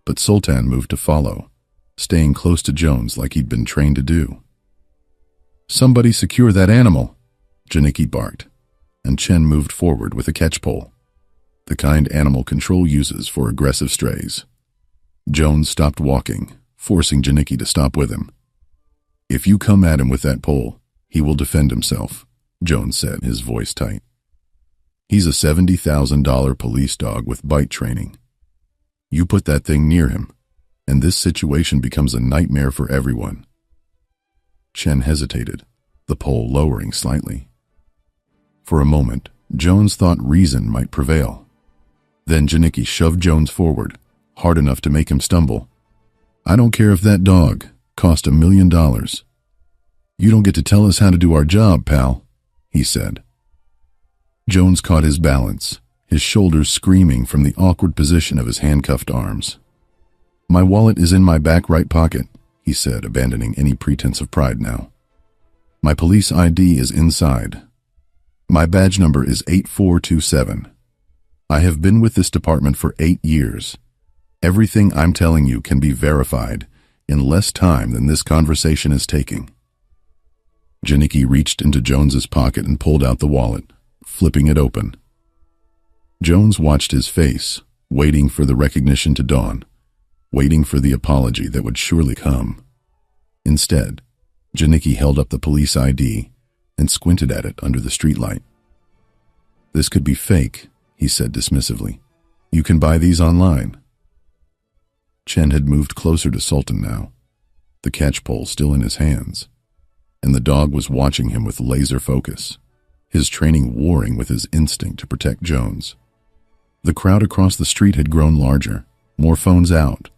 But Sultan moved to follow, staying close to Jones like he'd been trained to do. "Somebody secure that animal," Janicki barked, and Chen moved forward with a catch pole, the kind animal control uses for aggressive strays. Jones stopped walking, forcing Janicki to stop with him. "If you come at him with that pole, he will defend himself," Jones said, his voice tight. "He's a $70,000 police dog with bite training. You put that thing near him, and this situation becomes a nightmare for everyone." Chen hesitated, the pole lowering slightly. For a moment, Jones thought reason might prevail. Then Janicki shoved Jones forward, hard enough to make him stumble. "I don't care if that dog cost $1 million. You don't get to tell us how to do our job, pal," he said. Jones caught his balance, his shoulders screaming from the awkward position of his handcuffed arms. "My wallet is in my back right pocket," he said, abandoning any pretense of pride now. "My police ID is inside. My badge number is 8427. I have been with this department for 8 years. Everything I'm telling you can be verified in less time than this conversation is taking." Janicki reached into Jones's pocket and pulled out the wallet, flipping it open. Jones watched his face, waiting for the recognition to dawn, waiting for the apology that would surely come. Instead, Janicki held up the police ID and squinted at it under the streetlight. "This could be fake," he said dismissively. "You can buy these online." Chen had moved closer to Sultan now, the catch pole still in his hands, and the dog was watching him with laser focus, his training warring with his instinct to protect Jones. The crowd across the street had grown larger, more phones out,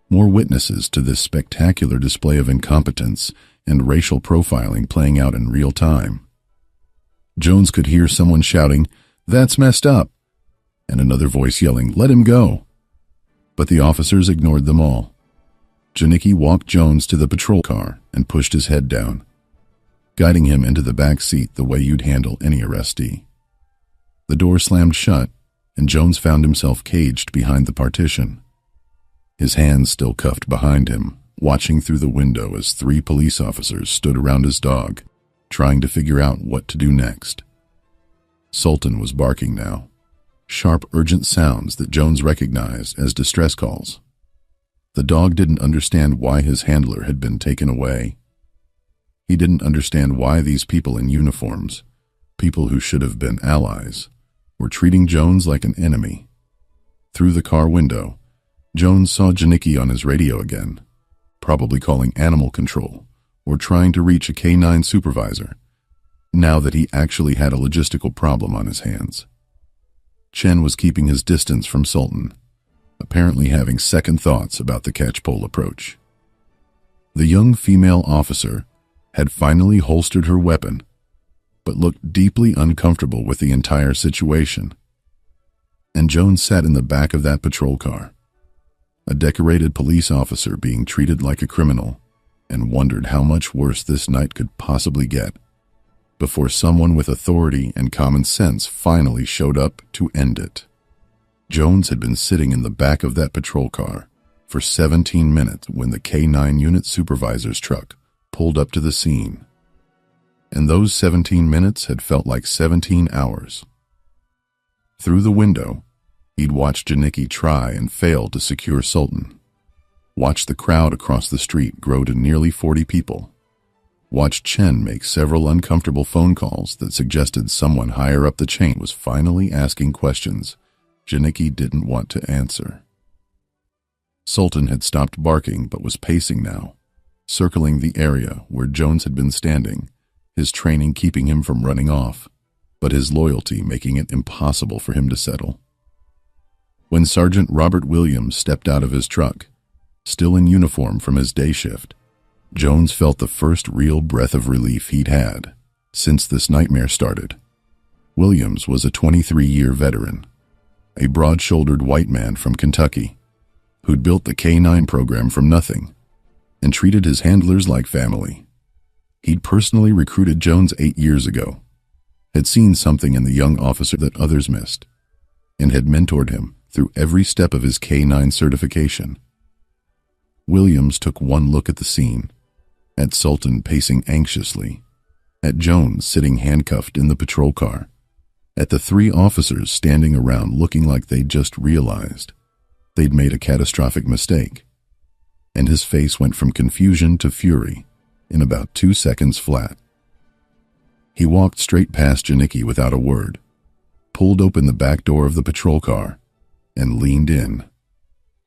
more witnesses to this spectacular display of incompetence and racial profiling playing out in real time. Jones could hear someone shouting, "That's messed up," and another voice yelling, "Let him go." But the officers ignored them all. Janicki walked Jones to the patrol car and pushed his head down, guiding him into the back seat the way you'd handle any arrestee. The door slammed shut, and Jones found himself caged behind the partition, his hands still cuffed behind him, watching through the window as 3 police officers stood around his dog, trying to figure out what to do next. Sultan was barking now, sharp, urgent sounds that Jones recognized as distress calls. The dog didn't understand why his handler had been taken away. He didn't understand why these people in uniforms, people who should have been allies, were treating Jones like an enemy. Through the car window, Jones saw Janicki on his radio again, probably calling animal control or trying to reach a K9 supervisor, now that he actually had a logistical problem on his hands. Chen was keeping his distance from Sultan, apparently having second thoughts about the catch-pole approach. The young female officer had finally holstered her weapon, but looked deeply uncomfortable with the entire situation. And Jones sat in the back of that patrol car, a decorated police officer being treated like a criminal, and wondered how much worse this night could possibly get before someone with authority and common sense finally showed up to end it. Jones had been sitting in the back of that patrol car for 17 minutes when the K9 unit supervisor's truck pulled up to the scene, and those 17 minutes had felt like 17 hours. Through the window, he'd watched Janicki try and fail to secure Sultan, watched the crowd across the street grow to nearly 40 people, watched Chen make several uncomfortable phone calls that suggested someone higher up the chain was finally asking questions Janicki didn't want to answer. Sultan had stopped barking but was pacing now, circling the area where Jones had been standing, his training keeping him from running off, but his loyalty making it impossible for him to settle. When Sergeant Robert Williams stepped out of his truck, still in uniform from his day shift, Jones felt the first real breath of relief he'd had since this nightmare started. Williams was a 23-year veteran, a broad-shouldered white man from Kentucky who'd built the K-9 program from nothing and treated his handlers like family. He'd personally recruited Jones 8 years ago, had seen something in the young officer that others missed, and had mentored him through every step of his K-9 certification. Williams took one look at the scene, at Sultan pacing anxiously, at Jones sitting handcuffed in the patrol car, at the 3 officers standing around looking like they'd just realized they'd made a catastrophic mistake, and his face went from confusion to fury in about 2 seconds flat. He walked straight past Janicki without a word, pulled open the back door of the patrol car, and leaned in.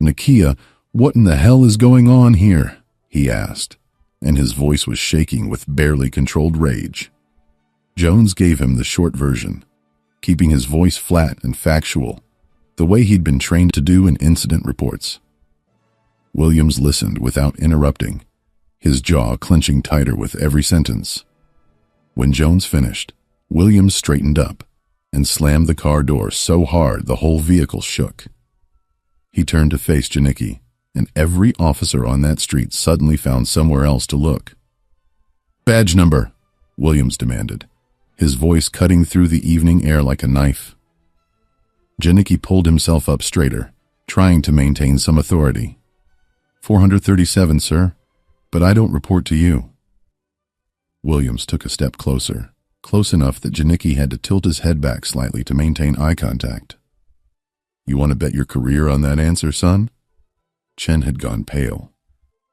"Nakia, what in the hell is going on here?" he asked, and his voice was shaking with barely controlled rage. Jones gave him the short version, keeping his voice flat and factual, the way he'd been trained to do in incident reports. Williams listened without interrupting, his jaw clenching tighter with every sentence. When Jones finished, Williams straightened up and slammed the car door so hard the whole vehicle shook. He turned to face Janicki, and every officer on that street suddenly found somewhere else to look. "Badge number," Williams demanded, his voice cutting through the evening air like a knife. Janicki pulled himself up straighter, trying to maintain some authority. 437, sir, but I don't report to you." Williams took a step closer, close enough that Janicki had to tilt his head back slightly to maintain eye contact. "You want to bet your career on that answer, son?" Chen had gone pale,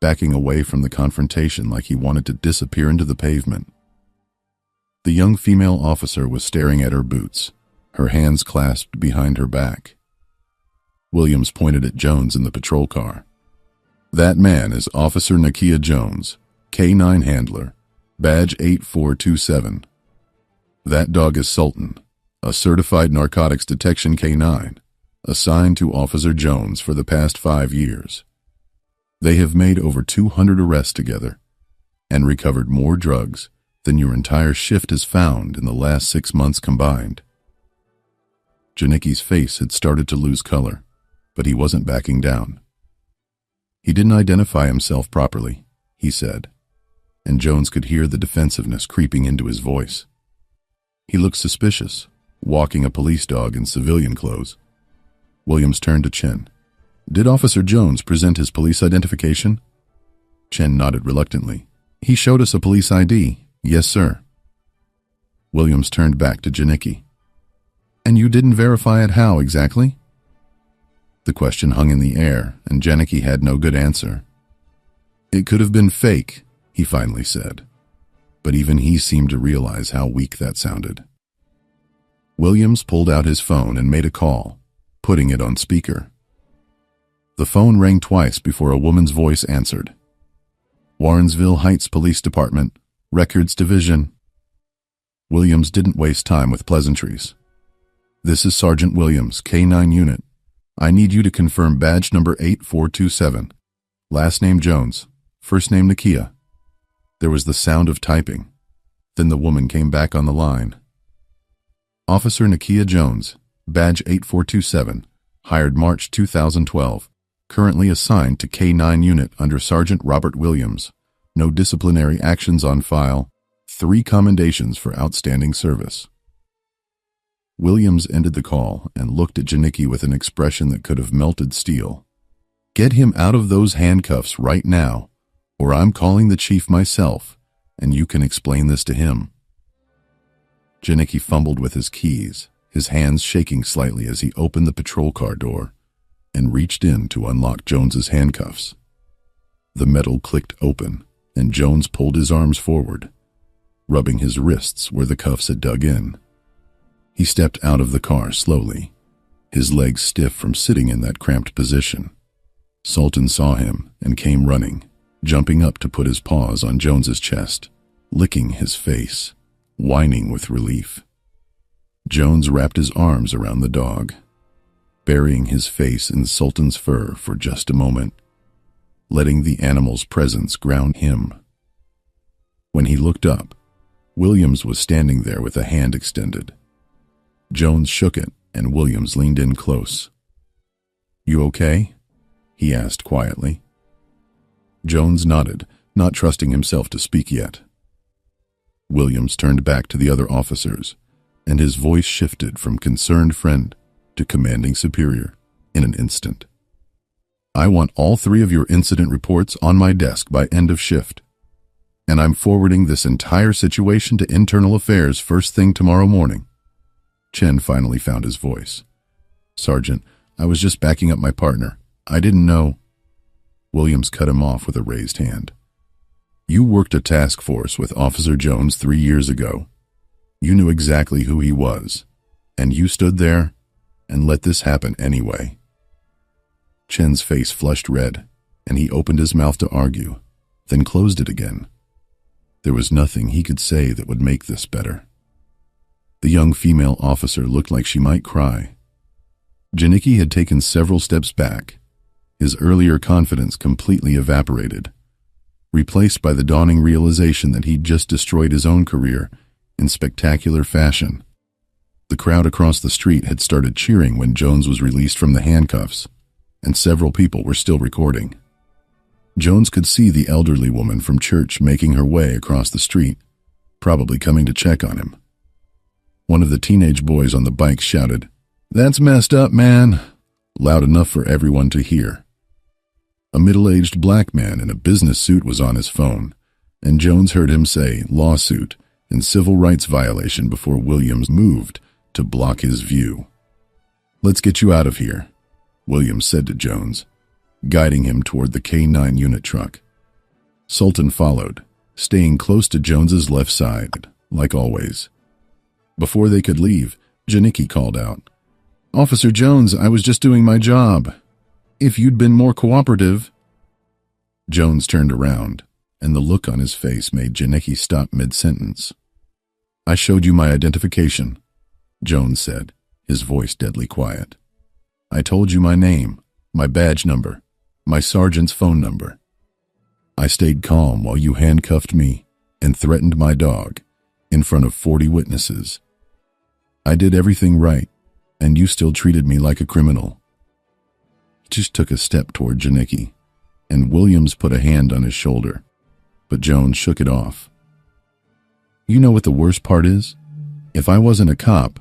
backing away from the confrontation like he wanted to disappear into the pavement. The young female officer was staring at her boots, her hands clasped behind her back. Williams pointed at Jones in the patrol car. "That man is Officer Nakia Jones, K-9 handler, badge 8427. That dog is Sultan, a certified narcotics detection K-9, assigned to Officer Jones for the past 5 years. They have made over 200 arrests together and recovered more drugs than your entire shift has found in the last 6 months combined." Janicki's face had started to lose color, but he wasn't backing down. He didn't identify himself properly, he said, and Jones could hear the defensiveness creeping into his voice. He looked suspicious, walking a police dog in civilian clothes. Williams turned to Chen. "Did Officer Jones present his police identification?" Chen nodded reluctantly. "He showed us a police ID. Yes, sir." Williams turned back to Janicki. "And you didn't verify it how exactly?" The question hung in the air, and Janicki had no good answer. "It could have been fake," he finally said, but even he seemed to realize how weak that sounded. Williams pulled out his phone and made a call, putting it on speaker. The phone rang twice before a woman's voice answered. "Warrensville Heights Police Department, Records Division." Williams didn't waste time with pleasantries. "This is Sergeant Williams, K-9 Unit. I need you to confirm badge number 8427. Last name Jones, first name Nakia." There was the sound of typing. Then the woman came back on the line. "Officer Nakia Jones, badge 8427, hired March 2012, currently assigned to K-9 Unit under Sergeant Robert Williams. No disciplinary actions on file. 3 commendations for outstanding service." Williams ended the call and looked at Janicki with an expression that could have melted steel. "Get him out of those handcuffs right now, or I'm calling the chief myself, and you can explain this to him." Janicki fumbled with his keys, his hands shaking slightly as he opened the patrol car door and reached in to unlock Jones's handcuffs. The metal clicked open, and Jones pulled his arms forward, rubbing his wrists where the cuffs had dug in. He stepped out of the car slowly, his legs stiff from sitting in that cramped position. Sultan saw him and came running, jumping up to put his paws on Jones's chest, licking his face, whining with relief. Jones wrapped his arms around the dog, burying his face in Sultan's fur for just a moment, letting the animal's presence ground him. When he looked up, Williams was standing there with a hand extended. Jones shook it, and Williams leaned in close. "You okay?" he asked quietly. Jones nodded, not trusting himself to speak yet. Williams turned back to the other officers, and his voice shifted from concerned friend to commanding superior in an instant. "I want all 3 of your incident reports on my desk by end of shift, and I'm forwarding this entire situation to internal affairs first thing tomorrow morning." Chen finally found his voice. "Sergeant, I was just backing up my partner. I didn't know." Williams cut him off with a raised hand. "You worked a task force with Officer Jones 3 years ago. You knew exactly who he was, and you stood there and let this happen anyway." Chen's face flushed red, and he opened his mouth to argue, then closed it again. There was nothing he could say that would make this better. The young female officer looked like she might cry. Janicki had taken several steps back, his earlier confidence completely evaporated, replaced by the dawning realization that he'd just destroyed his own career in spectacular fashion. The crowd across the street had started cheering when Jones was released from the handcuffs, and several people were still recording. Jones could see the elderly woman from church making her way across the street, probably coming to check on him. One of the teenage boys on the bike shouted, "That's messed up, man," loud enough for everyone to hear. A middle-aged black man in a business suit was on his phone, and Jones heard him say lawsuit and civil rights violation before Williams moved to block his view. "Let's get you out of here," Williams said to Jones, guiding him toward the K9 unit truck. Sultan followed, staying close to Jones's left side, like always. Before they could leave, Janicki called out, "Officer Jones, I was just doing my job. If you'd been more cooperative." Jones turned around, and the look on his face made Janicki stop mid-sentence. "I showed you my identification," Jones said, his voice deadly quiet. "I told you my name, my badge number, my sergeant's phone number. I stayed calm while you handcuffed me and threatened my dog in front of 40 witnesses. I did everything right, and you still treated me like a criminal." He just took a step toward Janicki, and Williams put a hand on his shoulder, but Jones shook it off. "You know what the worst part is? If I wasn't a cop,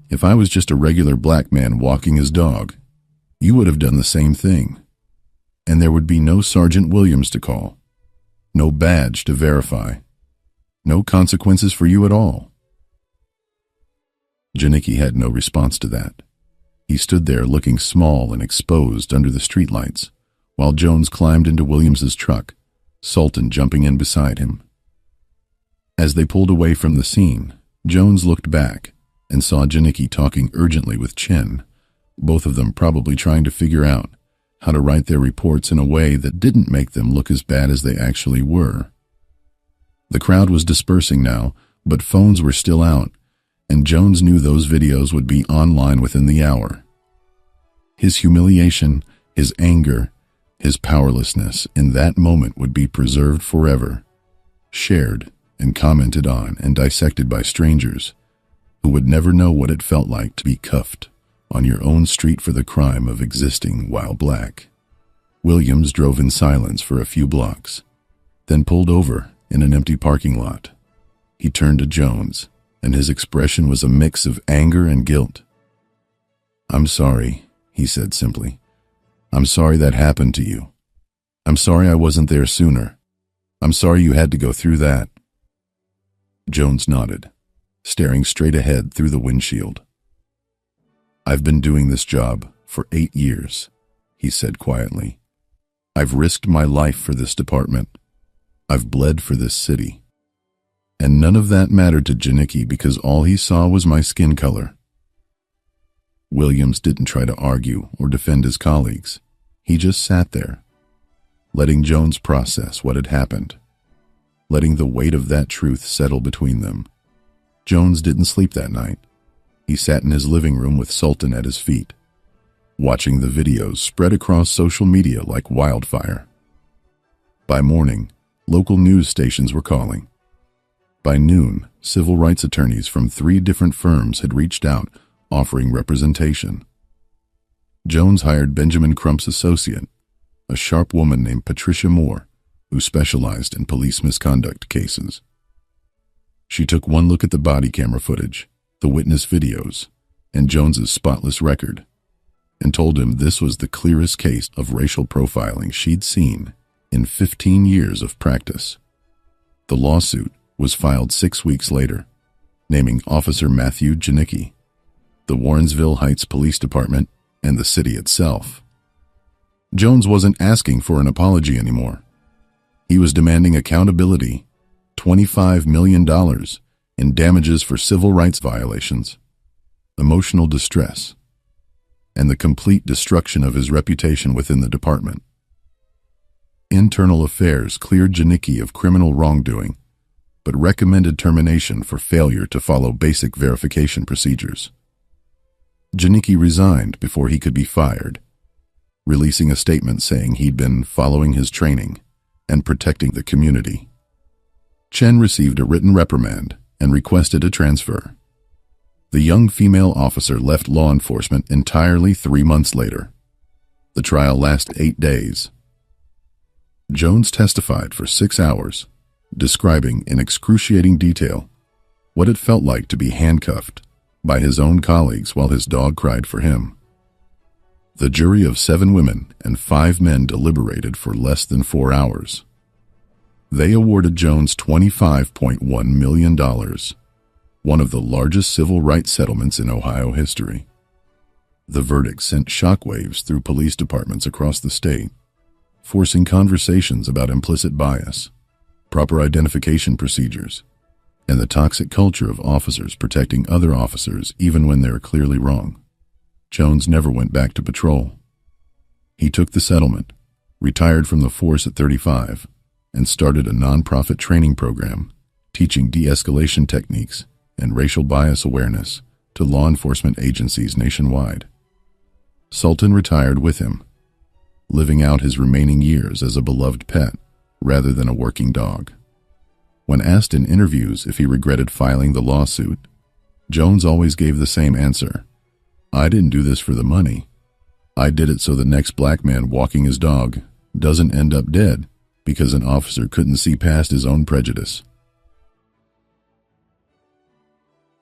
if I was just a regular black man walking his dog, you would have done the same thing. And there would be no Sergeant Williams to call, no badge to verify, no consequences for you at all." Janicki had no response to that. He stood there looking small and exposed under the streetlights, while Jones climbed into Williams's truck, Sultan jumping in beside him. As they pulled away from the scene, Jones looked back and saw Janicki talking urgently with Chen, both of them probably trying to figure out how to write their reports in a way that didn't make them look as bad as they actually were. The crowd was dispersing now, but phones were still out, and Jones knew those videos would be online within the hour. His humiliation, his anger, his powerlessness in that moment would be preserved forever, shared and commented on and dissected by strangers who would never know what it felt like to be cuffed on your own street for the crime of existing while black. Williams drove in silence for a few blocks, then pulled over in an empty parking lot. He turned to Jones, and his expression was a mix of anger and guilt. "I'm sorry," he said simply. "I'm sorry that happened to you. I'm sorry I wasn't there sooner. I'm sorry you had to go through that." Jones nodded, staring straight ahead through the windshield. "I've been doing this job for 8 years, he said quietly. "I've risked my life for this department. I've bled for this city. And none of that mattered to Janicki because all he saw was my skin color. Williams didn't try to argue or defend his colleagues. He just sat there, letting Jones process what had happened, letting the weight of that truth settle between them. Jones didn't sleep that night. He sat in his living room with Sultan at his feet, watching the videos spread across social media like wildfire. By morning, local news stations were calling. By noon, civil rights attorneys from 3 different firms had reached out, offering representation. Jones hired Benjamin Crump's associate, a sharp woman named Patricia Moore, who specialized in police misconduct cases. She took one look at the body camera footage, the witness videos, and Jones's spotless record, and told him this was the clearest case of racial profiling she'd seen in 15 years of practice. The lawsuit was filed 6 weeks later, naming Officer Matthew Janicki, the Warrensville Heights Police Department, and the city itself. Jones wasn't asking for an apology anymore. He was demanding accountability, $25 million in damages for civil rights violations, emotional distress, and the complete destruction of his reputation within the department. Internal Affairs cleared Janicki of criminal wrongdoing, but recommended termination for failure to follow basic verification procedures. Janicki resigned before he could be fired, releasing a statement saying he'd been following his training and protecting the community. Chen received a written reprimand and requested a transfer. The young female officer left law enforcement entirely 3 months later. The trial lasted 8 days. Jones testified for 6 hours, describing in excruciating detail what it felt like to be handcuffed by his own colleagues while his dog cried for him. The jury of 7 women and 5 men deliberated for less than 4 hours. They awarded Jones $25.1 million, one of the largest civil rights settlements in Ohio history. The verdict sent shockwaves through police departments across the state, forcing conversations about implicit bias, proper identification procedures, and the toxic culture of officers protecting other officers even when they are clearly wrong. Jones never went back to patrol. He took the settlement, retired from the force at 35, and started a nonprofit training program teaching de-escalation techniques and racial bias awareness to law enforcement agencies nationwide. Sultan retired with him, living out his remaining years as a beloved pet rather than a working dog. When asked in interviews if he regretted filing the lawsuit, Jones always gave the same answer: "I didn't do this for the money. I did it so the next black man walking his dog doesn't end up dead because an officer couldn't see past his own prejudice."